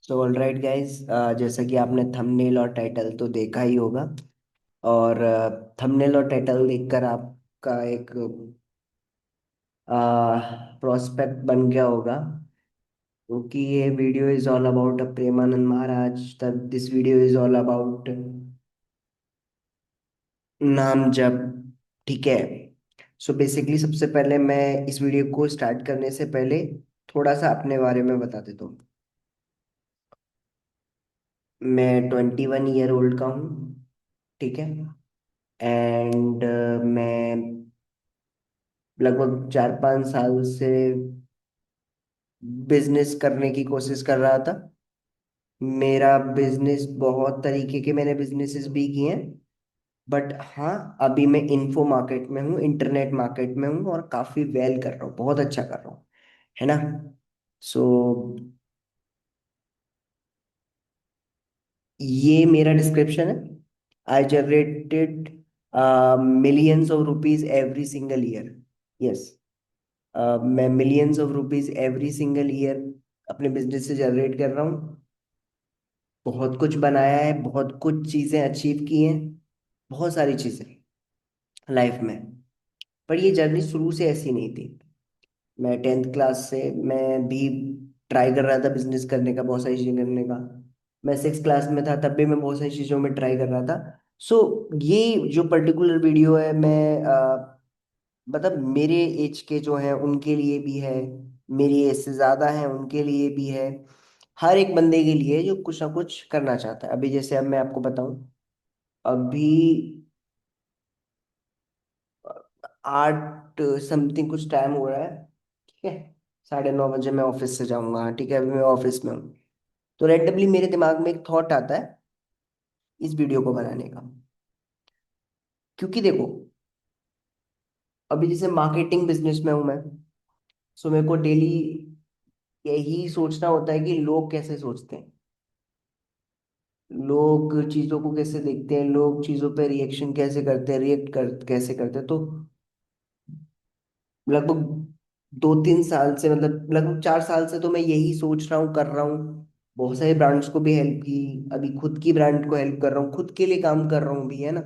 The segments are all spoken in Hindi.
सो ऑल राइट गाइज, जैसा कि आपने थंबनेल और टाइटल तो देखा ही होगा। और थंबनेल और टाइटल देखकर आपका एक प्रोस्पेक्ट बन गया होगा, क्योंकि ये video is all about Premanand Maharaj. तब this video is all about नाम जप। ठीक है। सो बेसिकली सबसे पहले मैं इस वीडियो को स्टार्ट करने से पहले थोड़ा सा अपने बारे में बता देता हूँ। मैं 21 ईयर ओल्ड का हूँ। ठीक है। एंड मैं लगभग 4-5 साल से बिजनेस करने की कोशिश कर रहा था। मेरा बिजनेस बहुत तरीके के मैंने बिजनेसेस भी किए हैं। बट हाँ, अभी मैं इन्फो मार्केट में हूँ, इंटरनेट मार्केट में हूँ और काफी वेल कर रहा हूँ, बहुत अच्छा कर रहा हूँ। है ना। सो ये मेरा डिस्क्रिप्शन है। I generated millions of rupees every single year. Yes. मैं millions of rupees every single year अपने बिजनेस से जनरेट कर रहा हूँ। बहुत कुछ बनाया है, बहुत कुछ चीजें अचीव की हैं, बहुत सारी चीजें लाइफ में। पर ये जर्नी शुरू से ऐसी नहीं थी। मैं 10th क्लास से मैं भी ट्राई कर रहा था बिजनेस करने का, बहुत सारी चीजें करने का। मैं 6th क्लास में था, तब भी मैं बहुत सारी चीजों में ट्राई कर रहा था। सो ये जो पर्टिकुलर वीडियो है, मैं मतलब मेरे एज के जो हैं उनके लिए भी है, मेरी एज से ज्यादा है उनके लिए भी है। हर एक बंदे के लिए जो कुछ ना कुछ करना चाहता है। अभी जैसे अब मैं आपको बताऊं, अभी 8 समथिंग कुछ टाइम हो रहा है। ठीक है। 9:30 बजे मैं ऑफिस से जाऊंगा। ठीक है, अभी मैं ऑफिस में हूँ। तो रेंडमली मेरे दिमाग में एक थॉट आता है इस वीडियो को बनाने का। क्योंकि देखो, अभी जैसे मार्केटिंग बिजनेस में हूँ मैं। सो मेरे को डेली यही सोचना होता है कि लोग कैसे सोचते हैं, लोग चीजों को कैसे देखते हैं, लोग चीजों पे रिएक्शन कैसे करते हैं, कैसे करते हैं। तो लगभग 2-3 साल से, मतलब लगभग 4 साल से तो मैं यही सोच रहा हूँ, कर रहा हूँ। बहुत सारे ब्रांड्स को भी हेल्प की, अभी खुद की ब्रांड को हेल्प कर रहा हूँ, खुद के लिए काम कर रहा हूँ भी, है ना।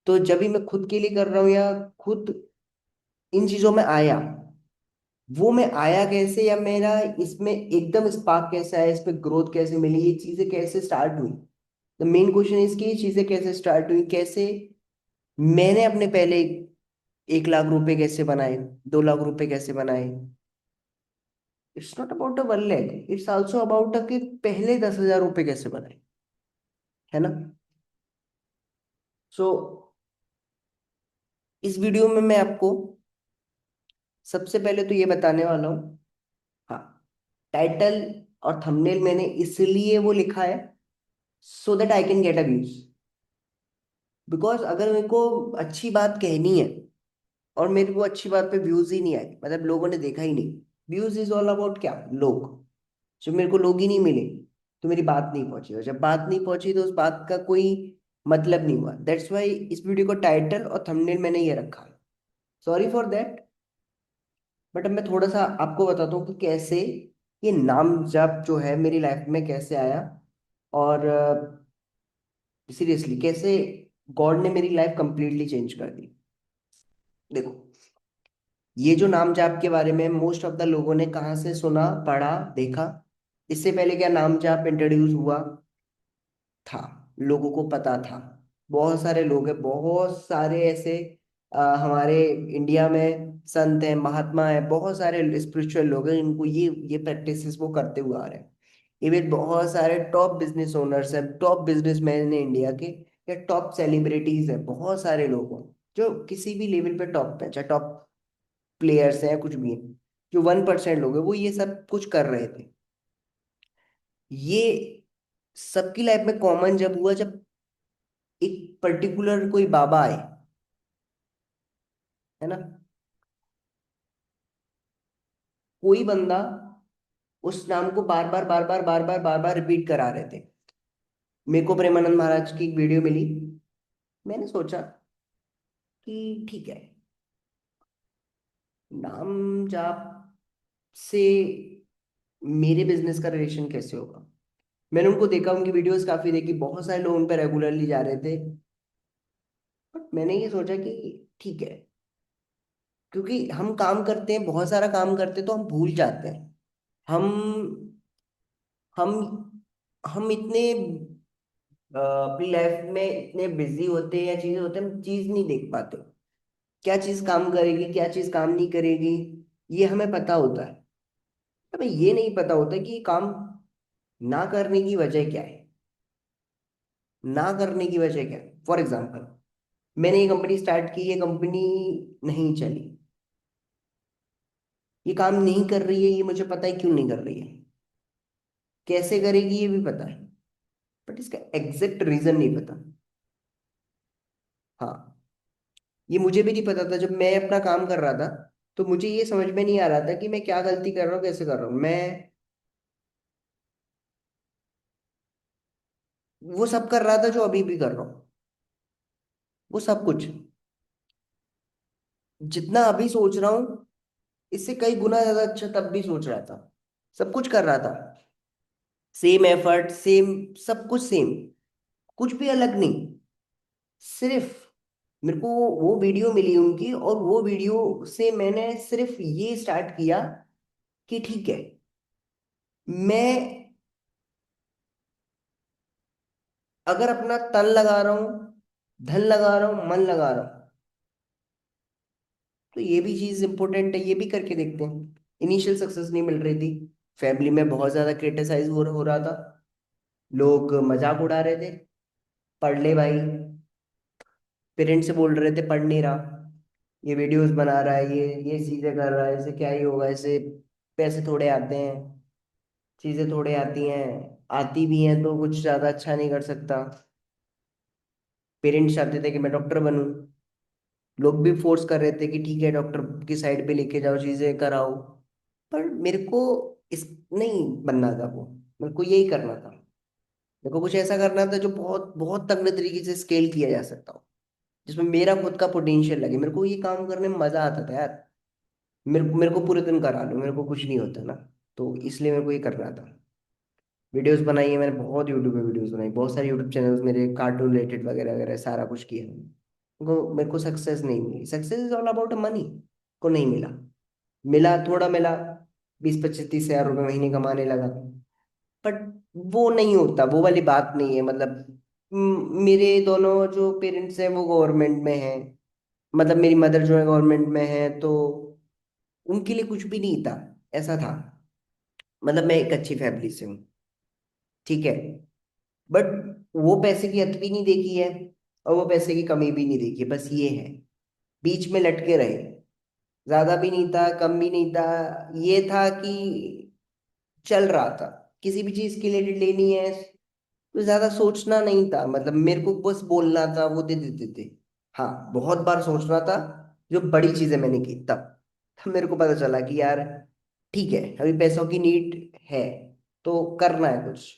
तो जब भी मैं खुद के लिए कर रहा हूँ या खुद इन चीजों में आया, वो मैं आया कैसे, या मेरा इसमें एकदम स्पार्क कैसे आया, इसमें ग्रोथ कैसे मिली, ये चीजें कैसे स्टार्ट हुई। द मेन क्वेश्चन इज कि ये चीजें कैसे स्टार्ट हुई, कैसे मैंने अपने पहले 1 लाख रुपए कैसे बनाए, 2 लाख रुपए कैसे बनाए। It's not about a 1 lakh, it's also about कि पहले 10,000 रुपए कैसे बनाए। है ना। सो इस वीडियो में मैं आपको सबसे पहले तो ये बताने वाला हूँ। हाँ, टाइटल और थंबनेल मैंने इसलिए वो लिखा है so that I can get a views. Because अगर मेरे को अच्छी बात कहनी है और मेरे को अच्छी बात पे व्यूज ही नहीं आए, मतलब लोगों ने देखा ही नहीं। व्यूज इज ऑल अबाउट क्या, लोग। जब मेरे को लोग ही नहीं मिले तो मेरी बात नहीं पहुंची, और जब बात नहीं पहुंची तो उस बात का कोई मतलब नहीं हुआ। दैट्स वाई इस वीडियो को टाइटल और थंबनेल मैंने ये रखा है। Sorry for that. बट अब मैं थोड़ा सा आपको बताता हूँ कि कैसे ये नाम जप जो है मेरी लाइफ में कैसे आया। और सीरियसली कैसे गॉड ने मेरी लाइफ कंप्लीटली चेंज कर दी। देखो, ये जो नाम जाप के बारे में मोस्ट ऑफ द लोगों ने कहाँ से सुना, पढ़ा, देखा। इससे पहले क्या नाम जाप इंट्रोड्यूस हुआ था, लोगों को पता था। बहुत सारे लोग हैं, बहुत सारे ऐसे हमारे इंडिया में संत हैं, महात्मा हैं, बहुत सारे स्पिरिचुअल लोग हैं इनको ये प्रैक्टिसेस वो करते हुए आ रहे हैं। इवन बहुत सारे टॉप बिजनेस ओनर्स हैं, टॉप बिजनेसमैन हैं इंडिया के, या टॉप सेलिब्रिटीज हैं, बहुत सारे लोग हैं जो किसी भी लेवल पे टॉप पे, चाहे टॉप प्लेयर्स हैं या कुछ भी हैं। जो 1% लोग हैं वो ये सब कुछ कर रहे थे। ये सबकी लाइफ में कॉमन जब हुआ, जब एक पर्टिकुलर कोई बाबा आए। है ना। कोई बंदा उस नाम को बार बार बार बार बार बार बार बार रिपीट करा रहे थे। मेरे को प्रेमानंद महाराज की एक वीडियो मिली। मैंने सोचा कि ठीक है, नाम जाप से मेरे बिजनेस का रिलेशन कैसे होगा। मैंने उनको देखा, उनकी वीडियोस काफी देखी, बहुत सारे लोग उन पर रेगुलरली जा रहे थे। बट मैंने ये सोचा कि ठीक है, क्योंकि हम काम करते हैं, बहुत सारा काम करते हैं, तो हम भूल जाते हैं। हम हम हम इतने अपनी लाइफ में इतने बिजी होते हैं, या चीजें होते हैं, हम चीज नहीं देख पाते, क्या चीज काम करेगी, क्या चीज काम नहीं करेगी। ये हमें पता होता है, हमें ये नहीं पता होता कि ये काम ना करने की वजह क्या है। ना करने की वजह क्या है, फॉर एग्जाम्पल, मैंने ये कंपनी स्टार्ट की, ये कंपनी नहीं चली, ये काम नहीं कर रही है, ये मुझे पता है क्यों नहीं कर रही है, कैसे करेगी ये भी पता है, बट इसका एग्जैक्ट रीजन नहीं पता। हाँ, ये मुझे भी नहीं पता था जब मैं अपना काम कर रहा था। तो मुझे ये समझ में नहीं आ रहा था कि मैं क्या गलती कर रहा हूँ, कैसे कर रहा हूँ मैं। वो सब कर रहा था जो अभी भी कर रहा हूँ, वो सब कुछ जितना अभी सोच रहा हूँ, इससे कई गुना ज्यादा अच्छा तब भी सोच रहा था, सब कुछ कर रहा था, सेम एफर्ट, सेम, सब कुछ सेम, कुछ भी अलग नहीं। सिर्फ मेरे को वो वीडियो मिली उनकी, और वो वीडियो से मैंने सिर्फ ये स्टार्ट किया कि ठीक है, मैं अगर अपना तन लगा रहा हूँ, धन लगा रहा हूँ, मन लगा रहा हूँ, तो ये भी चीज इंपॉर्टेंट है, ये भी करके देखते हैं। इनिशियल सक्सेस नहीं मिल रही थी, फैमिली में बहुत ज्यादा क्रिटिसाइज हो रहा था, लोग मजाक उड़ा रहे थे, पढ़ ले भाई, पेरेंट्स से बोल रहे थे पढ़ नहीं रहा, ये वीडियोस बना रहा है, ये चीजें कर रहा है, इससे क्या ही होगा, इससे पैसे थोड़े आते हैं, चीजें थोड़े आती हैं, आती भी हैं तो कुछ ज्यादा अच्छा नहीं कर सकता। पेरेंट्स चाहते थे कि मैं डॉक्टर बनूं, लोग भी फोर्स कर रहे थे कि ठीक है डॉक्टर की साइड पे लेके जाओ, चीजें कराओ। पर मेरे को इस नहीं बनना था वो, मेरे को यही करना था, मेरे को कुछ ऐसा करना था जो बहुत बहुत तगड़े तरीके से स्केल किया जा सकता हो, जिसमें मेरा खुद का पोटेंशियल लगे, मेरे को ये काम करने में मजा आता था यार। मेरे को पूरे दिन करा लो, मेरे को कुछ नहीं होता ना, तो इसलिए मेरे को ये करना था। वीडियोस बनाई है मैंने, बहुत यूट्यूब पे वीडियोस बनाई, बहुत सारे यूट्यूब चैनल्स मेरे कार्टून रिलेटेड वगैरह वगैरह सारा कुछ किया। मेरे को सक्सेस नहीं मिली, success is all about money, को नहीं मिला, मिला थोड़ा मिला, 20-25-30 हज़ार रुपये महीने कमाने लगा, बट वो नहीं होता, वो वाली बात नहीं है। मतलब मेरे दोनों जो पेरेंट्स हैं वो गवर्नमेंट में हैं, मतलब मेरी मदर जो है गवर्नमेंट में है, तो उनके लिए कुछ भी नहीं था, ऐसा था। मतलब मैं एक अच्छी फैमिली से हूँ, ठीक है, बट वो पैसे की अत भी नहीं देखी है, और वो पैसे की कमी भी नहीं देखी है, बस ये है, बीच में लटके रहे, ज्यादा भी नहीं था, कम भी नहीं था, ये था कि चल रहा था, किसी भी चीज के लिए लेनी है तो ज्यादा सोचना नहीं था, मतलब मेरे को बस बोलना था, वो दे देते थे। हाँ, बहुत बार सोचना था, जो बड़ी चीजें मैंने की तब मेरे को पता चला कि यार ठीक है, अभी पैसों की नीड है, तो करना है कुछ।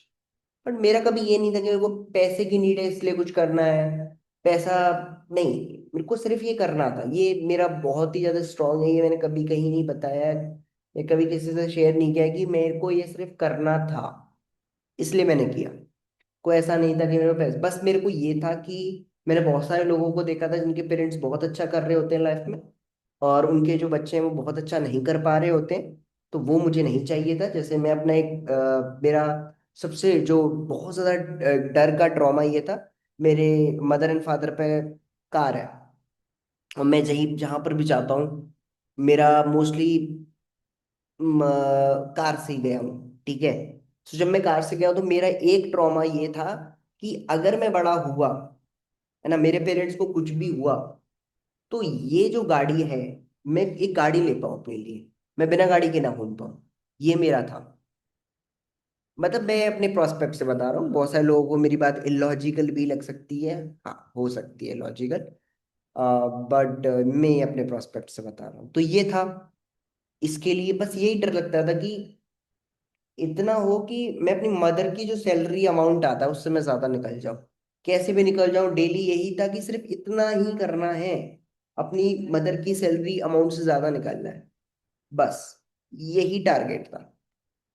बट मेरा कभी ये नहीं था कि मेरे को पैसे की नीड है इसलिए कुछ करना है, पैसा नहीं, मेरे को सिर्फ ये करना था, ये मेरा बहुत ही ज्यादा स्ट्रांग है, ये मैंने कभी कहीं नहीं बताया, ये कभी किसी से शेयर नहीं किया कि मेरे को ये सिर्फ करना था, इसलिए मैंने किया। कोई ऐसा नहीं था कि मेरे को पैसे, बस मेरे को ये था कि मैंने बहुत सारे लोगों को देखा था जिनके पेरेंट्स बहुत अच्छा कर रहे होते हैं लाइफ में, और उनके जो बच्चे हैं वो बहुत अच्छा नहीं कर पा रहे होते हैं, तो वो मुझे नहीं चाहिए था। जैसे मैं अपना एक मेरा सबसे जो बहुत ज्यादा डर का ट्रॉमा ये था, मेरे मदर एंड फादर पे कार है, और मैं जहीं जहां पर भी जाता हूँ, मेरा मोस्टली कार से ही गया हूँ, ठीक है। तो जब मैं कार से गया हूँ तो मेरा एक ट्रॉमा ये था कि अगर मैं बड़ा हुआ, है ना, मेरे पेरेंट्स को कुछ भी हुआ, तो ये जो गाड़ी है, मैं एक गाड़ी ले पाऊँ अपने लिए, मैं बिना गाड़ी के ना घूम पाऊँ, ये मेरा था। मतलब मैं अपने प्रोस्पेक्ट से बता रहा हूँ, बहुत सारे लोगों को मेरी बात इलॉजिकल भी लग सकती है, हाँ हो सकती है लॉजिकल, बट मैं अपने प्रोस्पेक्ट से बता रहा हूँ, तो ये था। इसके लिए बस यही डर लगता था कि इतना हो कि मैं अपनी मदर की जो सैलरी अमाउंट आता है उससे मैं ज्यादा निकल जाऊं, कैसे भी निकल जाऊं डेली, यही था कि सिर्फ इतना ही करना है, अपनी मदर की सैलरी अमाउंट से ज्यादा निकालना है, बस यही टारगेट था।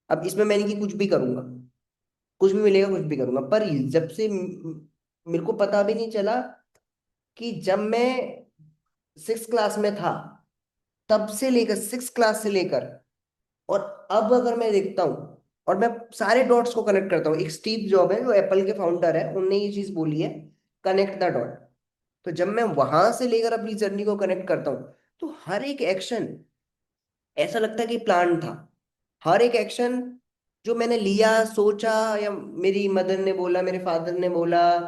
अब इसमें मैंने कि कुछ भी करूंगा, कुछ भी मिलेगा कुछ भी करूंगा। पर जब से मेरे को पता भी नहीं चला कि जब मैं 6 क्लास में था, तब से लेकर 6 क्लास से लेकर, और अब अगर मैं देखता हूँ और मैं सारे डॉट्स को कनेक्ट करता हूँ, एक स्टीव जॉब है जो एप्पल के फाउंडर है, उनने ये चीज बोली है, कनेक्ट द डॉट। तो जब मैं वहां से लेकर अपनी जर्नी को कनेक्ट करता हूँ, तो हर एक एक्शन ऐसा लगता है कि प्लान था। हर एक एक्शन जो मैंने लिया, सोचा, या मेरी मदर ने बोला, मेरे फादर ने बोला,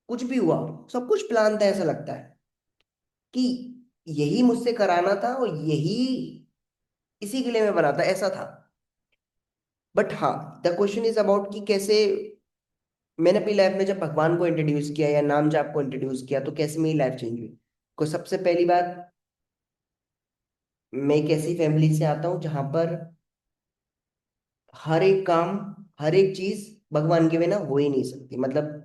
कुछ भी हुआ, सब कुछ प्लान था। ऐसा लगता है कि यही मुझसे कराना था और यही इसी के लिए मैं बना था, ऐसा था। बट हाँ, द क्वेश्चन इज अबाउट कि कैसे मैंने अपनी लाइफ में जब भगवान को इंट्रोड्यूस किया या नाम जाप को इंट्रोड्यूस किया, तो कैसे मेरी लाइफ चेंज हुई। को सबसे पहली बात, मैं एक ऐसी फैमिली से आता हूँ जहां पर हर एक काम, हर एक चीज भगवान के बिना हो ही नहीं सकती। मतलब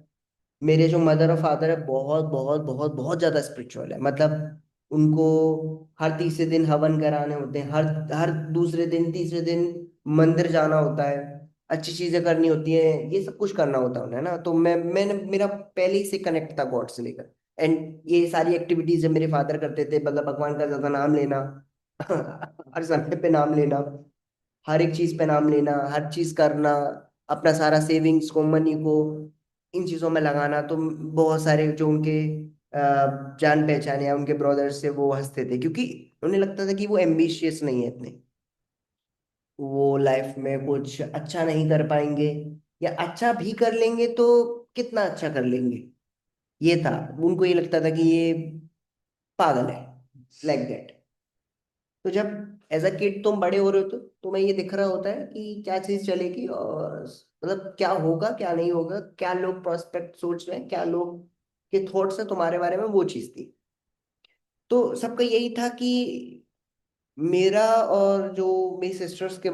मेरे जो मदर और फादर है, बहुत बहुत बहुत बहुत ज्यादा स्पिरिचुअल है। मतलब उनको हर तीसरे दिन हवन कराने होते हैं, हर हर दूसरे दिन तीसरे दिन मंदिर जाना होता है, अच्छी चीजें करनी होती है, ये सब कुछ करना होता है उन्हें ना। तो मैंने मेरा पहले ही से कनेक्ट था गॉड से लेकर। एंड ये सारी एक्टिविटीज जब मेरे फादर करते थे, मतलब भगवान का ज्यादा नाम लेना, हर समय पे नाम लेना, हर एक चीज पे नाम लेना, हर चीज करना, अपना सारा सेविंग्स को, मनी को इन चीजों में लगाना। तो बहुत सारे जो उनके जान पहचान या उनके ब्रदर्स से, वो हंसते थे क्योंकि उन्हें लगता था कि वो एम्बिशियस नहीं है इतने, वो लाइफ में कुछ अच्छा नहीं कर पाएंगे, या अच्छा भी कर लेंगे तो कितना अच्छा कर लेंगे। ये था, उनको ये लगता था कि ये पागल है, लाइक दैट। तो जब एज अ किड तुम बड़े हो रहे हो, तो तुम्हें ये दिख रहा होता है कि क्या चीज चलेगी, और मतलब क्या होगा क्या नहीं होगा, क्या लोग प्रोस्पेक्ट सोच रहे हैं, क्या लोग के थॉट्स है तुम्हारे बारे में, वो चीज थी। तो सबका यही था कि मेरा और जो मेरी सिस्टर के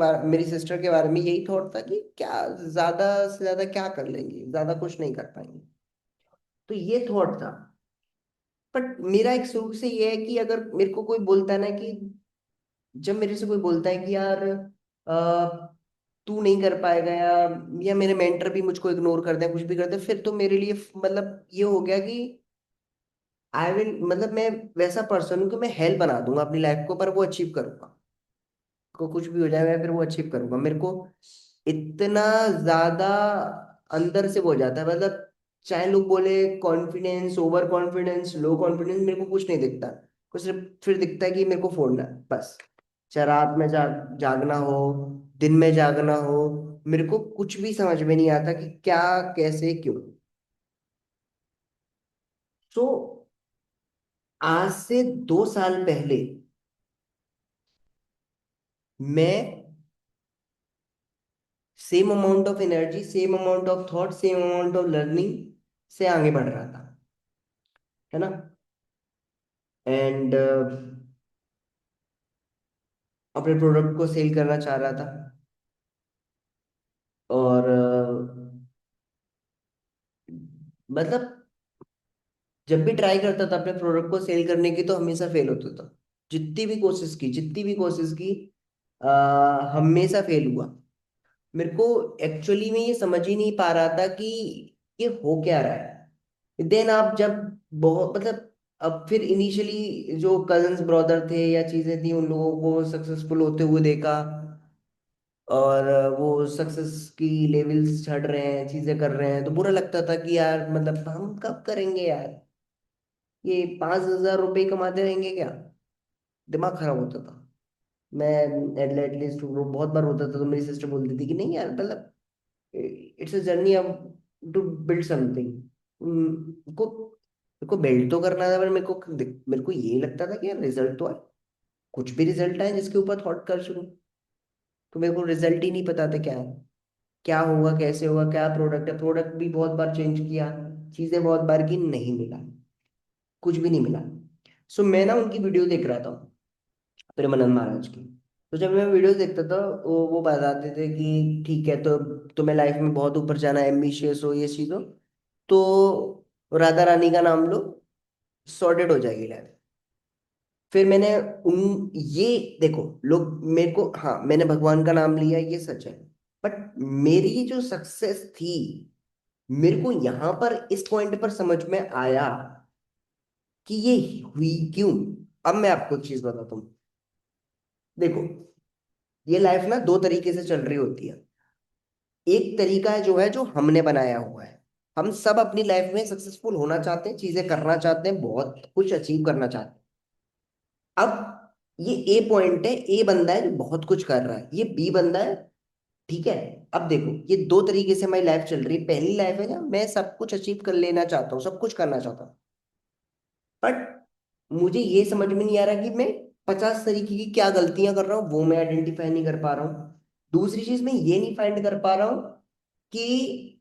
बारे में यही थॉट था कि क्या ज्यादा से ज्यादा क्या कर लेंगे, ज्यादा कुछ नहीं कर पाएंगे। तो ये थॉट था। बट मेरा एक शुरू से ये है कि अगर मेरे को कोई बोलता है ना कि, जब मेरे से कोई बोलता है कि यार तू नहीं कर पाएगा, या मेरे मेंटर भी मुझको इग्नोर कर दे, कुछ भी कर दे, फिर तो मेरे लिए मतलब ये हो गया कि आई विल, मतलब मैं वैसा पर्सन हूँ कि मैं हेल्प बना दूंगा अपनी लाइफ को, पर वो अचीव करूंगा। को कुछ भी हो जाए, मैं फिर वो अचीव करूंगा। मेरे को इतना ज्यादा अंदर से वो हो जाता है, मतलब चाहे लोग बोले confidence, over confidence, low confidence, मेरे को कुछ नहीं दिखता। कुछ सिर्फ फिर दिखता है कि मेरे को फोड़ना है बस। चाहे रात में जागना हो, दिन में जागना हो, मेरे को कुछ भी समझ में नहीं आता कि क्या, कैसे, क्यों। तो आज से 2 साल पहले मैं same amount of energy, same amount of thought, same amount of learning से आगे बढ़ रहा था, है ना। एंड अपने प्रोडक्ट को सेल करना चाह रहा था। और मतलब जब भी ट्राई करता था अपने प्रोडक्ट को सेल करने की, तो हमेशा फेल होता था। जितनी भी कोशिश की, हमेशा फेल हुआ। मेरे को एक्चुअली में ये समझ ही नहीं पा रहा था कि ये हो क्या रहा है। देन आप जब बहुत, मतलब अब फिर इनिशियली जो कजन्स ब्रदर थे या चीजें थी, उन लोगों को सक्सेसफुल होते हुए देखा, और वो सक्सेस की लेवल्स चढ़ रहे हैं, चीजें कर रहे हैं, तो बुरा लगता था कि यार मतलब हम कब करेंगे यार, ये 5,000 रुपये कमाते रहेंगे क्या। दिमाग खराब होता था। मैं एटलीस्ट बहुत बार होता था, तो मेरी सिस्टर बोलती थी कि नहीं यार, मतलब इट्स अ जर्नी अब टू बिल्ड समथिंग को, मेरे को बिल्ड तो करना था, पर मेरे को ये लगता था कि यार रिजल्ट तो है, कुछ भी रिजल्ट आए जिसके ऊपर थॉट कर शुरू। तो मेरे को रिजल्ट ही नहीं पता था क्या है, क्या होगा, कैसे होगा, क्या प्रोडक्ट है। प्रोडक्ट भी बहुत बार चेंज किया, चीजें बहुत बार की, नहीं मिला, कुछ भी नहीं मिला। सो मैं ना उनकी वीडियो देख रहा था, प्रेमानंद महाराज की। तो जब मैं वीडियो देखता था, वो बताते थे कि ठीक है, तो तुम्हें लाइफ में बहुत ऊपर जाना है, एम्बिशियस हो, ये चीज हो, तो राधा रानी का नाम लो, सॉर्टेड हो जाएगी लाइफ। फिर मैंने उन ये देखो, लोग मेरे को, हाँ मैंने भगवान का नाम लिया, ये सच है। बट मेरी जो सक्सेस थी, मेरे को यहां पर इस पॉइंट पर समझ में आया कि ये हुई क्यों। अब मैं आपको एक चीज बताता हूँ। देखो, ये लाइफ ना दो तरीके से चल रही होती है। एक तरीका है जो है जो हमने बनाया हुआ है। हम सब अपनी लाइफ में सक्सेसफुल होना चाहते हैं, चीजें करना चाहते हैं, बहुत कुछ अचीव करना चाहते हैं। अब ये ए पॉइंट है, ए बंदा है जो बहुत कुछ कर रहा है, ये बी बंदा है। ठीक है। अब देखो, ये दो तरीके से हमारी लाइफ चल रही है। पहली लाइफ है ना, मैं सब कुछ अचीव कर लेना चाहता हूँ, सब कुछ करना चाहता हूँ, बट मुझे ये समझ में नहीं आ रहा कि मैं 50 तरीके की क्या गलतियां कर रहा हूँ, वो मैं आइडेंटिफाई नहीं कर पा रहा हूँ। दूसरी चीज, मैं ये नहीं फाइंड कर पा रहा हूँ कि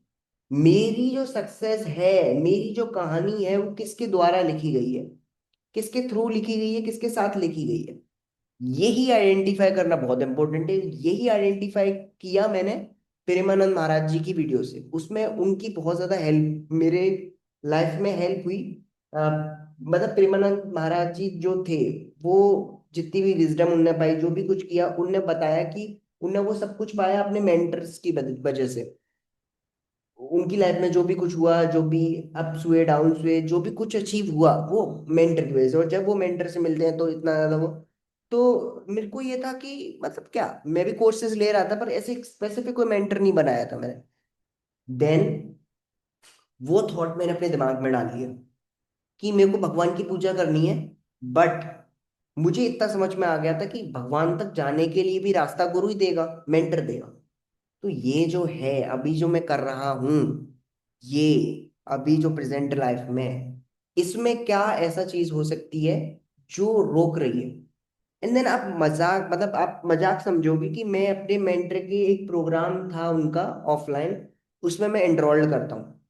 मेरी जो सक्सेस है, मेरी जो कहानी है, वो किसके द्वारा लिखी गई है, किसके थ्रू लिखी गई है, किसके साथ लिखी गई है। यही आइडेंटिफाई करना बहुत इंपॉर्टेंट है। यही आइडेंटिफाई किया मैंने प्रेमानंद महाराज जी की वीडियो से। उसमें उनकी बहुत ज्यादा हेल्प मेरे लाइफ में हेल्प हुई। मतलब प्रेमानंद महाराज जी जो थे, वो जितनी भी विजडम उनने पाई, जो भी कुछ किया, उनने बताया कि उनने वो सब कुछ पाया अपने मेंटर्स की वजह से। उनकी लाइफ में जो भी कुछ हुआ, जो भी अप्स हुए, डाउन्स हुए, जो भी कुछ अचीव हुआ, वो मेंटर की वजह से। और जब वो मेंटर से मिलते हैं तो इतना ज्यादा वो, तो मेरे को ये था कि मतलब क्या, मैं भी कोर्सेज ले रहा था पर ऐसे स्पेसिफिक कोई मेंटर नहीं बनाया था मैंने। देन वो थॉट मैंने अपने दिमाग में डाल लिया कि मेरे को भगवान की पूजा करनी है। बट मुझे इतना समझ में आ गया था कि भगवान तक जाने के लिए भी रास्ता गुरु ही देगा, मेंटर देगा। तो ये जो है अभी जो मैं कर रहा हूँ, ये अभी जो प्रेजेंट लाइफ में है, इसमें क्या ऐसा चीज हो सकती है जो रोक रही है। एंड देन आप मजाक, मतलब आप मजाक समझोगे कि मैं अपने मेंटर के एक प्रोग्राम था उनका ऑफलाइन, उसमें मैं एनरोल्ड करता हूँ।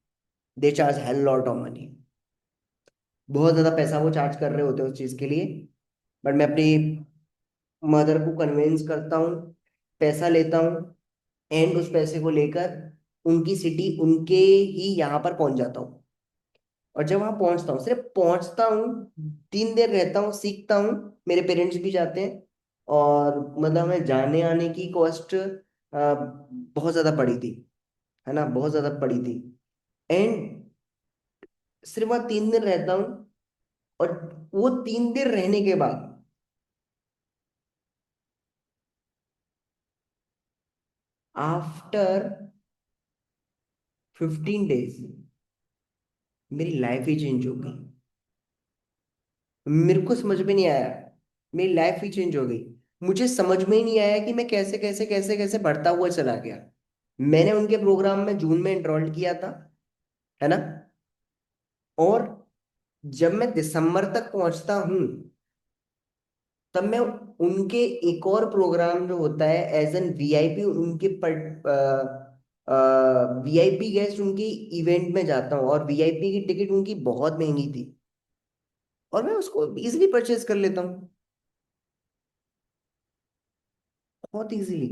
They charge hell lot of money, बहुत ज्यादा पैसा वो चार्ज कर रहे होते हैं उस चीज के लिए। बट मैं अपनी मदर को कन्विंस करता हूँ, पैसा लेता हूँ, एंड उस पैसे को लेकर उनकी सिटी, उनके ही यहाँ पर पहुंच जाता हूँ। और जब वहां पहुंचता हूँ, सिर्फ पहुंचता हूँ, 3 दिन रहता हूँ, सीखता हूँ। मेरे पेरेंट्स भी जाते हैं। और मतलब हमें जाने आने की कॉस्ट बहुत ज्यादा पड़ी थी, है ना, बहुत ज्यादा पड़ी थी। एंड सिर्फ वहां 3 दिन रहता हूँ। और वो 3 दिन रहने के बाद, आफ्टर 15 डेज, मेरी लाइफ ही चेंज हो गई। मेरे को समझ में नहीं आया, मेरी लाइफ ही चेंज हो गई। मुझे समझ में ही नहीं आया कि मैं कैसे कैसे कैसे कैसे बढ़ता हुआ चला गया। मैंने उनके प्रोग्राम में जून में एनरोल किया था, है ना। और जब मैं दिसंबर तक पहुंचता हूँ, तब मैं उनके एक और प्रोग्राम जो होता है एज एन वीआईपी, उनके वीआईपी गेस्ट उनकी इवेंट में जाता हूँ। और वीआईपी की टिकट उनकी बहुत महंगी थी, और मैं उसको इजीली परचेज कर लेता हूँ, बहुत इजीली।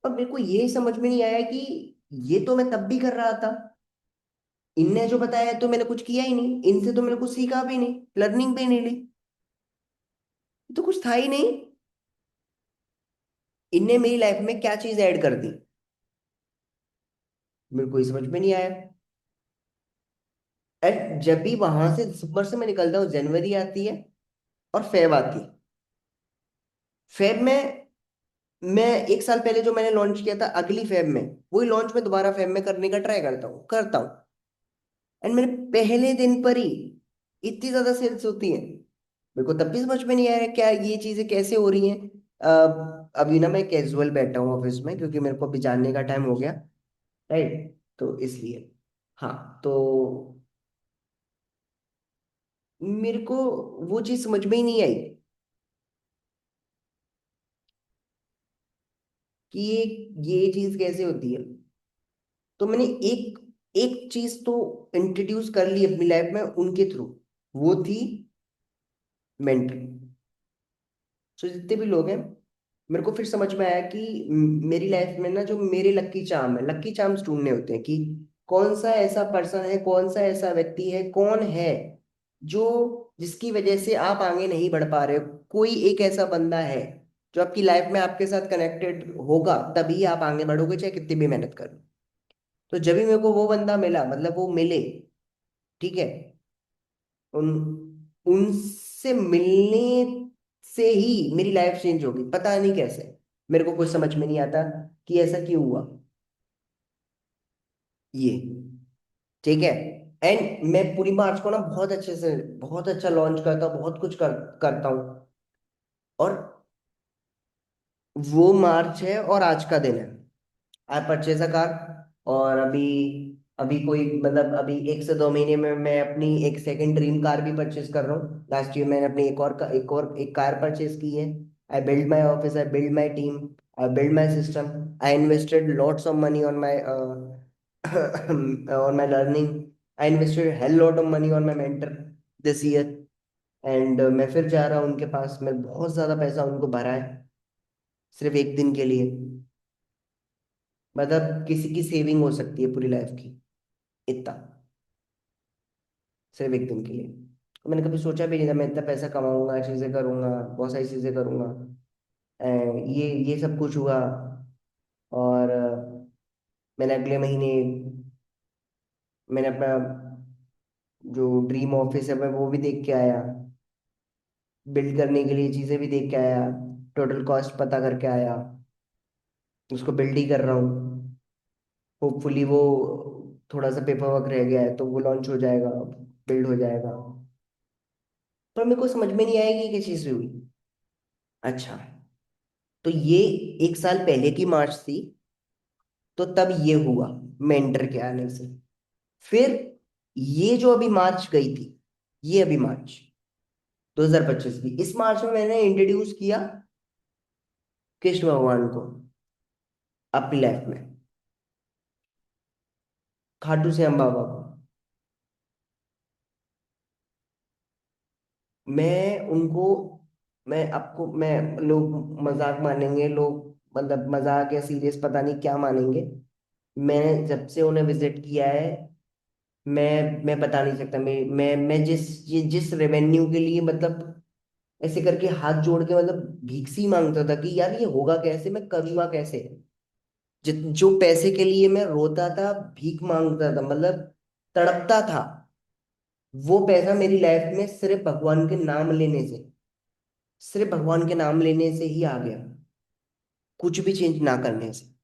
और मेरे को ये समझ में नहीं आया कि ये तो मैं तब भी कर रहा था, इनने जो बताया तो मैंने कुछ किया ही नहीं, इनसे तो मैंने कुछ सीखा भी नहीं, लर्निंग भी नहीं ली, तो कुछ था ही नहीं। इनने मेरी लाइफ में क्या चीज ऐड कर दी, मेरे को ये समझ में नहीं आया। एंड जब भी वहां से दिसंबर से मैं निकलता हूँ, जनवरी आती है और फेब आती है। फेब में मैं 1 साल पहले जो मैंने लॉन्च किया था, अगली फेब में वही लॉन्च मैं दोबारा फेब में करने का ट्राई करता हूँ। एंड मेरे पहले दिन पर ही इतनी ज्यादा सेल्स होती है। मेरे को तब भी समझ में नहीं आया क्या ये चीजें कैसे हो रही हैं। अभी ना मैं कैजुअल बैठा हूँ ऑफिस में, क्योंकि मेरे को अभी जाने का टाइम हो गया, राइट, तो इसलिए। हाँ, तो मेरे को वो चीज समझ में ही नहीं आई कि ये चीज कैसे होती है। तो मैंने एक एक चीज तो इंट्रोड्यूस कर ली अपनी लाइफ में उनके थ्रू, वो थी मेंटल। सो जितने भी लोग हैं, मेरे को फिर समझ में आया कि मेरी लाइफ में ना जो मेरे लक्की चार्म है, लक्की चार्म्स ढूंढने होते हैं कि कौन सा ऐसा पर्सन है, कौन सा ऐसा व्यक्ति है, कौन है जो, जिसकी वजह से आप आगे नहीं बढ़ पा रहे हो। कोई एक ऐसा बंदा है जो आपकी लाइफ में आपके साथ कनेक्टेड होगा तभी आप आगे बढ़ोगे, चाहे कितनी भी मेहनत करो। तो जब भी मेरे को वो बंदा मिला, मतलब वो मिले, ठीक है, उन उनसे मिलने से ही मेरी लाइफ चेंज होगी, पता नहीं कैसे। मेरे को कुछ समझ में नहीं आता कि ऐसा क्यों हुआ ये, ठीक है। एंड मैं पूरी मार्च को ना बहुत अच्छे से, बहुत अच्छा लॉन्च करता हूँ, बहुत कुछ करता हूँ। और वो मार्च है और आज का दिन है, आई परचेज अ कार। और अभी अभी कोई मतलब अभी 1 से 2 महीने में मैं अपनी एक सेकंड ड्रीम कार भी परचेज कर रहा हूँ। लास्ट ईयर मैंने अपनी एक कार परचेज की है। I build my office, I build my team, I build my system, I invested lots of money on my on my learning. I invested hell lot of money on my mentor this year. And मैं फिर जा रहा हूँ उनके पास, मैं बहुत ज्यादा पैसा उनको भरा है सिर्फ एक दिन के लिए। मतलब किसी की सेविंग हो सकती है पूरी लाइफ की, इतना, सिर्फ एक दिन के लिए। तो मैंने कभी सोचा भी नहीं था मैं इतना पैसा कमाऊंगा, चीजें करूंगा, बहुत सारी चीजें करूंगा। ये सब कुछ हुआ। और मैंने अगले महीने मैंने अपना जो ड्रीम ऑफिस है मैं वो भी देख के आया, बिल्ड करने के लिए चीजें भी देख के आया, टोटल कॉस्ट पता करके आया, उसको बिल्ड ही कर रहा हूँ। होपफुली वो थोड़ा सा पेपर वर्क रह गया है तो वो लॉन्च हो जाएगा, बिल्ड हो जाएगा। पर मेरे को समझ में नहीं आएगी ये क्या चीज़ हुई। अच्छा, तो ये 1 साल पहले की मार्च थी, तो तब ये हुआ मेंटर के आने से। फिर ये जो अभी मार्च गई थी, ये अभी मार्च 2025 की, इस मार्च में मैंने इंट्रोड्यूस किया कृष्ण भगवान को अपनी लाइफ में, खाटू श्याम बाबा को। मैं उनको मैं आपको मैं लोग मजाक मानेंगे, लोग मतलब मजाक या सीरियस पता नहीं क्या मानेंगे। मैं जब से उन्हें विजिट किया है, मैं बता नहीं सकता। मैं जिस रेवेन्यू के लिए मतलब ऐसे करके हाथ जोड़ के मतलब भीख सी मांगता था कि यार ये होगा कैसे, मैं करूंगा कैसे। जो पैसे के लिए मैं रोता था, भीख मांगता था, मतलब तड़पता था, वो पैसा मेरी लाइफ में सिर्फ भगवान के नाम लेने से, सिर्फ भगवान के नाम लेने से ही आ गया, कुछ भी चेंज ना करने से।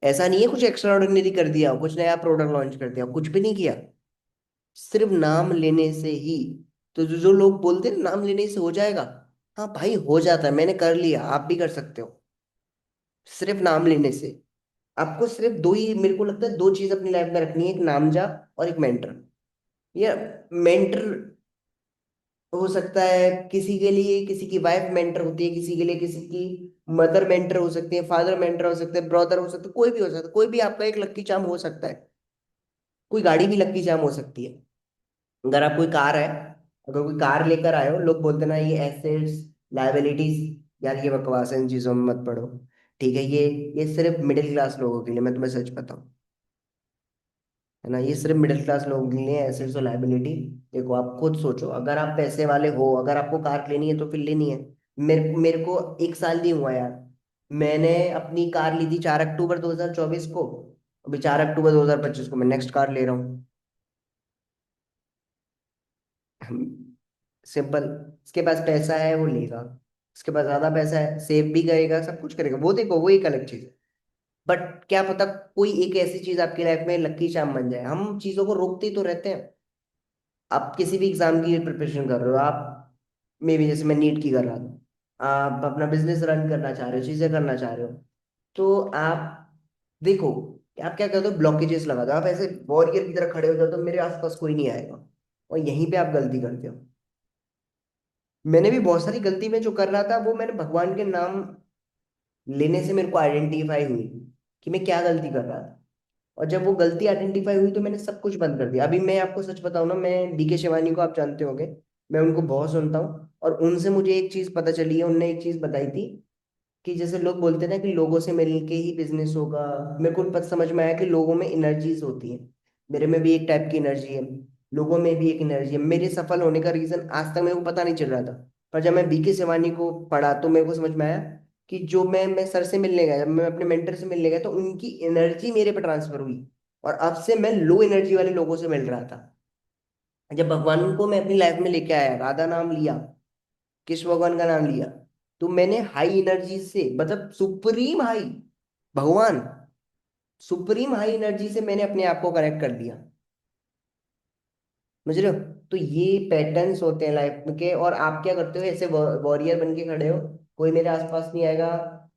ऐसा नहीं है कुछ एक्स्ट्रा ऑर्डिनरी कर दिया हो, कुछ नया प्रोडक्ट लॉन्च कर दिया हो, कुछ भी नहीं किया, सिर्फ नाम लेने से ही। तो जो लोग बोलते हैं ना, नाम लेने से हो जाएगा, हाँ भाई हो जाता है, मैंने कर लिया, आप भी कर सकते हो। सिर्फ नाम लेने से आपको सिर्फ दो ही, मेरे को लगता है दो चीज अपनी लाइफ में रखनी है, एक नाम जाप और एक मेंटर। या मेंटर हो सकता है किसी के लिए, किसी की वाइफ मेंटर होती है, किसी के लिए किसी की मदर मेंटर हो सकती है, फादर मेंटर हो सकते हैं, ब्रदर हो सकते हैं, कोई भी हो सकता है, कोई भी आपका एक लक्की चार्म हो सकता है। कोई गाड़ी भी लक्की चार्म हो सकती है। अगर आप कोई कार है, अगर कोई कार लेकर आए हो, लोग बोलते हैं ना ये एसेट्स लायबिलिटीज, यार ये बकवास है, इन चीजों में मत पड़ो। ठीक है, ये सिर्फ मिडिल क्लास लोगों के लिए, मैं तुम्हें सच बताऊं, है ना, ये सिर्फ मिडिल क्लास लोगों के लिए एसेट्स और लायबिलिटी। देखो आप खुद सोचो, अगर आप पैसे वाले हो, अगर आपको कार लेनी है तो फिर लेनी है। मेरे को 1 साल नहीं हुआ यार, मैंने अपनी कार ली थी 4 अक्टूबर 2024 को, अभी 4 अक्टूबर 2025 को मैं नेक्स्ट कार ले रहा हूँ। सिंपल। इसके पास पैसा है वो लेगा, इसके पास ज्यादा पैसा है सेव भी करेगा, सब कुछ करेगा, वो देखो वो एक अलग चीज है। बट क्या पता कोई एक ऐसी चीज आपकी लाइफ में लक्की चार्म बन जाए। हम चीजों को रोकते ही तो रहते हैं। आप किसी भी एग्जाम की प्रिपरेशन कर रहे हो, आप मे भी जैसे मैं नीट की कर रहा था, आप अपना बिजनेस रन करना चाह रहे हो, चीजें करना चाह रहे हो, तो आप देखो आप क्या करते हो, ब्लॉकेजेस लगाते हो, आप ऐसे वॉरियर की तरह खड़े हो जाते हो, मेरे आसपास कोई नहीं आएगा, और यहीं पे आप गलती करते हो। मैंने भी बहुत सारी गलती में जो कर रहा था, वो मैंने भगवान के नाम लेने से मेरे को आइडेंटिफाई हुई कि मैं क्या गलती कर रहा था। और जब वो गलती आइडेंटिफाई हुई तो मैंने सब कुछ बंद कर दिया। अभी मैं आपको सच बताऊं ना, मैं डीके शिवानी को आप जानते होंगे, मैं उनको बहुत सुनता हूँ, और उनसे मुझे एक चीज पता चली है, उनने एक चीज बताई थी कि जैसे लोग बोलते हैं ना कि लोगों से मिलके ही बिजनेस होगा, मेरे को पता समझ में आया कि लोगों में एनर्जीज होती हैं। मेरे में भी एक टाइप की एनर्जी है, लोगों में भी एक एनर्जी है। मेरे सफल होने का रीजन आज तक मेरे को पता नहीं चल रहा था। पर जब मैं बीके शिवानी को पढ़ा तो मेरे को समझ में आया कि जो मैं सर से मिलने गया, जब मैं अपने मेंटर से मिलने गया, तो उनकी एनर्जी मेरे पे ट्रांसफर हुई, और अब से मैं लो एनर्जी वाले लोगों से मिल रहा था। जब भगवान को मैं अपनी लाइफ में लेके आया, राधा नाम लिया, कृष्ण भगवान का नाम लिया, तो मैंने हाई एनर्जी से, मतलब सुप्रीम हाई, भगवान, सुप्रीम हाई एनर्जी से मैंने अपने आप को कनेक्ट कर दिया। समझ रहे हो? तो ये पैटर्न्स होते हैं लाइफ के, और आप क्या करते हो, ऐसे वॉरियर बन के खड़े हो, कोई मेरे आसपास नहीं आएगा,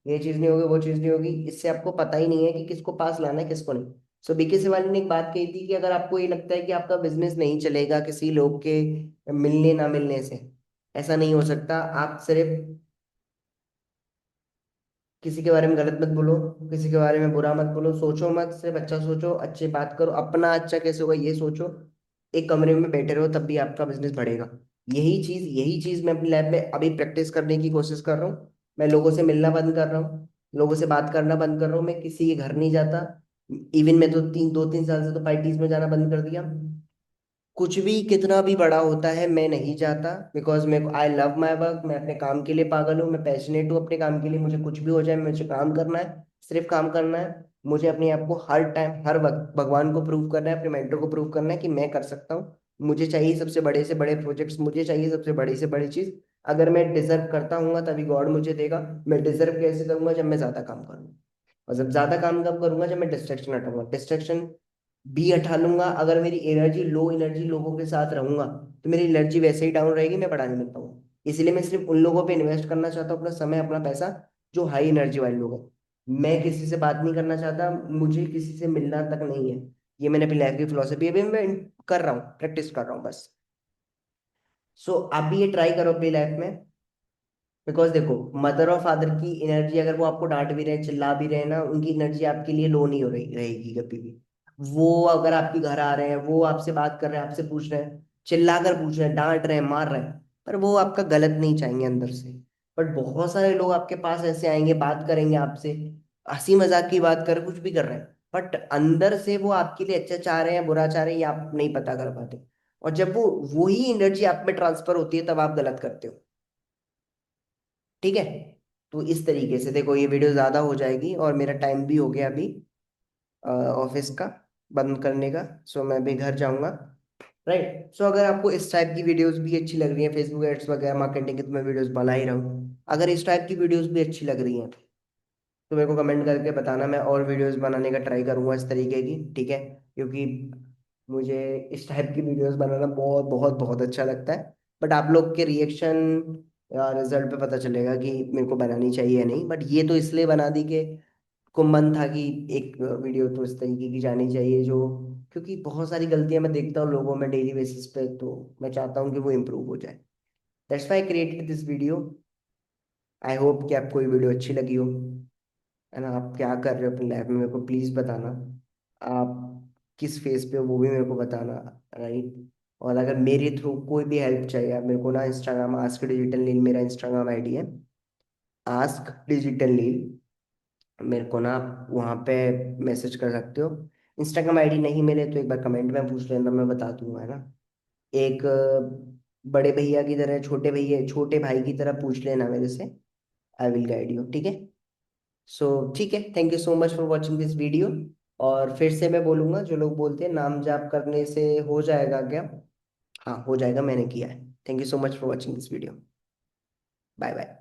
ये चीज नहीं होगी, वो चीज नहीं होगी, इससे आपको पता ही नहीं है कि किसको पास लाना है, किसको नहीं। सो बीके शिवानी ने एक बात कही थी कि अगर आपको ये लगता है कि आपका बिजनेस नहीं चलेगा किसी लोग के मिलने ना मिलने से, ऐसा नहीं हो सकता। आप सिर्फ किसी के बारे में गलत मत बोलो, किसी के बारे में बुरा मत बोलो, सोचो मत, सिर्फ अच्छा सोचो, अच्छी बात करो, अपना अच्छा कैसे होगा ये सोचो। एक कमरे में बैठे रहो, तब भी आपका बिजनेस बढ़ेगा। यही चीज मैं अपनी लैब में अभी प्रैक्टिस करने की कोशिश कर रहा हूँ। मैं लोगों से मिलना बंद कर रहा हूँ, लोगों से बात करना बंद कर रहा हूँ, मैं किसी के घर नहीं जाता। इवन मैं तो 2-3 साल से तो पार्टीज में जाना बंद कर दिया। कुछ भी कितना भी बड़ा होता है मैं नहीं चाहता, बिकॉज मैं, आई लव माई वर्क, मैं अपने काम के लिए पागल हूँ, मैं पैशनेट हूँ अपने काम के लिए, मुझे कुछ भी हो जाए मुझे काम करना है, सिर्फ काम करना है। मुझे अपने आप को हर टाइम हर वक्त भगवान को प्रूव करना है, अपने मेंटर को प्रूव करना है कि मैं कर सकता हूँ। मुझे चाहिए सबसे बड़े से बड़े प्रोजेक्ट्स, मुझे चाहिए सबसे बड़ी से बड़ी चीज। अगर मैं डिजर्व करता हूँ तभी गॉड मुझे देगा। मैं डिजर्व कैसे करूंगा? जब मैं ज्यादा काम करूंगा, और जब ज्यादा काम कब करूंगा? जब मैं डिस्ट्रैक्शन हटाऊंगा। डिस्ट्रैक्शन भी हटा लूंगा। अगर मेरी एनर्जी लो एनर्जी लोगों के साथ रहूंगा, तो मेरी एनर्जी वैसे ही डाउन रहेगी, मैं बढ़ा नहीं मिल पाऊंगा। इसलिए मैं सिर्फ उन लोगों पे इन्वेस्ट करना चाहता हूँ अपना समय, अपना पैसा, जो हाई एनर्जी वाले लोग हैं। मैं किसी से बात नहीं करना चाहता, मुझे किसी से मिलना तक नहीं है। ये मैंने अपनी लाइफ की फिलोसफी अभी मैं कर रहा हूँ, प्रैक्टिस कर रहा हूँ बस। सो आप भी ये ट्राई करो अपनी लाइफ में। बिकॉज देखो, मदर और फादर की एनर्जी, अगर वो आपको डांट भी रहे, चिल्ला भी रहे ना, उनकी एनर्जी आपके लिए लो नहीं हो रही रहेगी कभी भी। वो अगर आपके घर आ रहे हैं, वो आपसे बात कर रहे हैं, आपसे पूछ रहे हैं, चिल्ला कर पूछ रहे हैं, डांट रहे हैं, मार रहे हैं, पर वो आपका गलत नहीं चाहेंगे अंदर से। बट बहुत सारे लोग आपके पास ऐसे आएंगे, बात करेंगे आपसे, हंसी मजाक की बात कर, कुछ भी कर रहे हैं, बट अंदर से वो आपके लिए अच्छा चाह रहे हैं, बुरा चाह रहे हैं, ये आप नहीं पता कर पाते। और जब वो वही एनर्जी आप में ट्रांसफर होती है, तब आप गलत करते हो। ठीक है? तो इस तरीके से देखो, ये वीडियो ज्यादा हो जाएगी और मेरा टाइम भी हो गया अभी ऑफिस का बंद करने का। सो मैं भी घर जाऊंगा। राइट? सो अगर आपको इस टाइप की वीडियोस भी अच्छी लग रही हैं, फेसबुक एड्स वगैरह मार्केटिंग की, तो मैं वीडियोस बना ही रहा हूँ। अगर इस टाइप की वीडियोस भी अच्छी लग रही हैं, तो मेरे को कमेंट करके बताना, मैं और वीडियोस बनाने का ट्राई करूंगा इस तरीके की। ठीक है? क्योंकि मुझे इस टाइप की वीडियोस बनाना बहुत बहुत बहुत अच्छा लगता है। बट आप लोग के रिएक्शन या रिजल्ट पे पता चलेगा कि मेरे को बनानी चाहिए या नहीं। बट ये तो इसलिए बना दी कि को मन था कि एक वीडियो तो इस तरीके की जानी चाहिए, जो, क्योंकि बहुत सारी गलतियां मैं देखता हूँ लोगों में डेली बेसिस पे, तो मैं चाहता हूँ कि वो इम्प्रूव हो जाए। That's why I created this video. I hope कि आपको ये वीडियो अच्छी लगी हो। है ना? आप क्या कर रहे हो अपनी लाइफ में, मेरे को प्लीज बताना। आप किस फेज पे हो वो भी मेरे को बताना। राइट? और अगर मेरे थ्रू कोई भी हेल्प चाहिए, आप मेरे को ना इंस्टाग्राम आस्क डिजिटल नील मेरा इंस्टाग्राम आईडी है, आस्क डिजिटल नील। मेरे को ना आप वहाँ पे मैसेज कर सकते हो। इंस्टाग्राम आईडी नहीं मिले तो एक बार कमेंट में पूछ लेना, मैं बता दूंगा। है ना? एक बड़े भैया की तरह, छोटे भैया, छोटे भाई की तरह पूछ लेना मेरे से। I will guide you. ठीक है? सो ठीक है, thank you so much for watching this video. और फिर से मैं बोलूंगा, जो लोग बोलते हैं नाम जाप करने से हो जाएगा क्या, हाँ हो जाएगा, मैंने किया है। Thank you so much for watching this video. Bye bye.